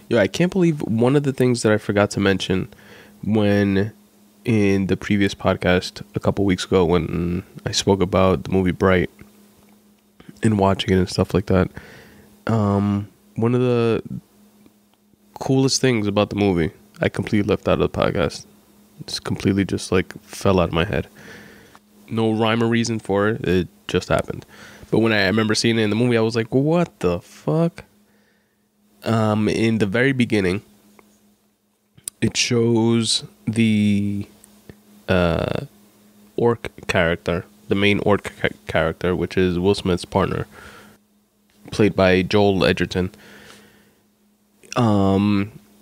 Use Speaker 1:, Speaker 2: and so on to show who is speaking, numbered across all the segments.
Speaker 1: Yo, I can't believe one of the things that I forgot to mention when in the previous podcast a couple weeks ago when I spoke about the movie Bright and watching it and stuff like that. One of the coolest things about the movie, I completely left out of the podcast. It's completely just like fell out of my head. No rhyme or reason for it. It just happened. But when I remember seeing it in the movie, I was like, what the fuck? In the very beginning, it shows the orc character, the main orc character, which is Will Smith's partner, played by Joel Edgerton,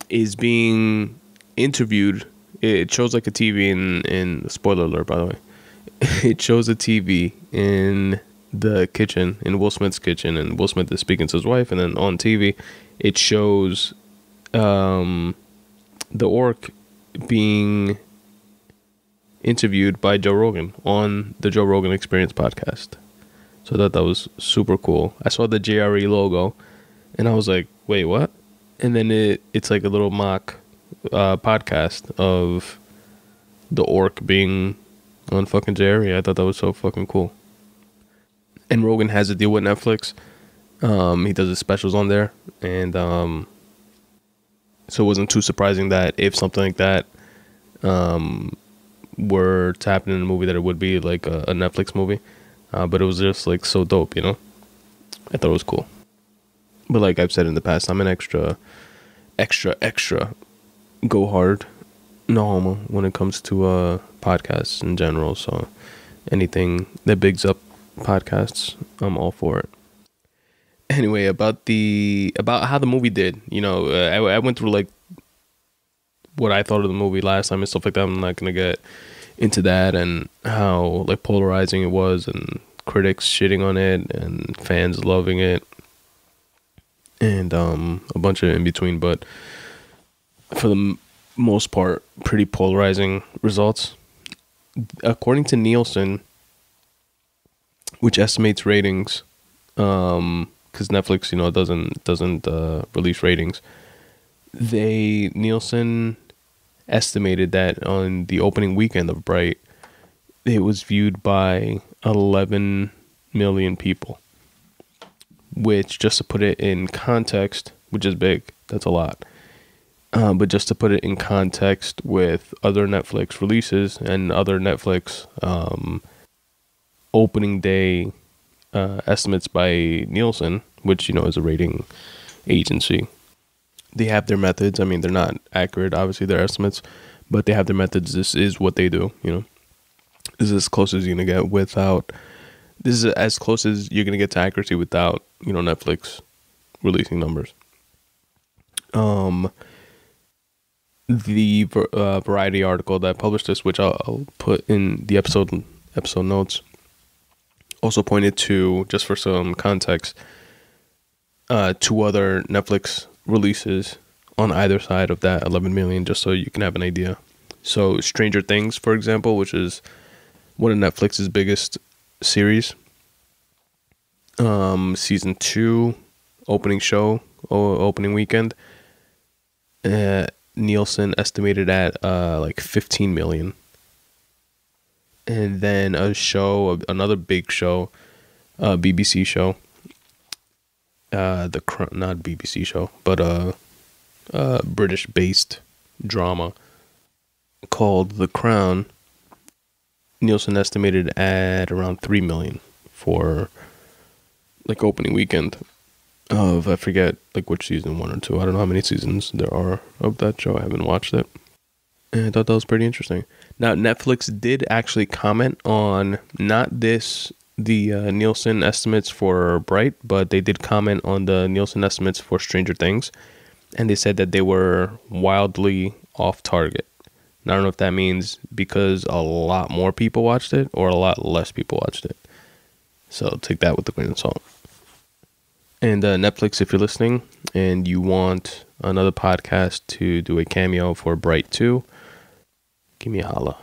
Speaker 1: is being interviewed. It shows like a TV in spoiler alert, by the way. It shows a TV in the kitchen, in Will Smith's kitchen, and Will Smith is speaking to his wife, and then on TV, it shows the orc being interviewed by Joe Rogan on the Joe Rogan Experience podcast. So I thought that was super cool. I saw the JRE logo, and I was like, wait, what? And then it's like a little mock podcast of the orc being on fucking JRE. I thought that was so fucking cool. And Rogan has a deal with Netflix. He does his specials on there. And so it wasn't too surprising that if something like that were to happen in a movie, that it would be like a Netflix movie. But it was just like so dope, you know? I thought it was cool. But like I've said in the past, I'm an extra go hard, no homo, when it comes to podcasts in general. So anything that bigs up podcasts, I'm all for it. Anyway, about how the movie did, you know, I went through like what I thought of the movie last time and stuff like that. I'm not gonna get into that and how like polarizing it was and critics shitting on it and fans loving it and a bunch of in between, but for the most part, pretty polarizing results. According to Nielsen, which estimates ratings, because Netflix, you know, doesn't release ratings. Nielsen estimated that on the opening weekend of Bright, it was viewed by 11 million people. Which, just to put it in context, which is big, that's a lot. But just to put it in context with other Netflix releases and other Netflix opening day estimates by Nielsen, which, you know, is a rating agency. They have their methods. I mean, they're not accurate, obviously, their estimates, but they have their methods. This is what they do, you know. This is as close as you're going to get without... This is as close as you're going to get to accuracy without, you know, Netflix releasing numbers. The Variety article that published this, which I'll put in the episode notes, also pointed to, just for some context, 2 other Netflix releases on either side of that 11 million, just so you can have an idea. So Stranger Things, for example, which is one of Netflix's biggest series, season 2 opening weekend, Nielsen estimated at like 15 million. And then another big show, BBC show, not BBC show, but British based drama called The Crown, Nielsen estimated at around 3 million for like opening weekend of, I forget like which season, 1 or 2. I don't know how many seasons there are of that show. I haven't watched it. And I thought that was pretty interesting. Now, Netflix did actually comment on the Nielsen estimates for Bright, but they did comment on the Nielsen estimates for Stranger Things. And they said that they were wildly off target. Now, I don't know if that means because a lot more people watched it or a lot less people watched it. So take that with a grain of salt. And Netflix, if you're listening and you want another podcast to do a cameo for Bright 2, give me a holla.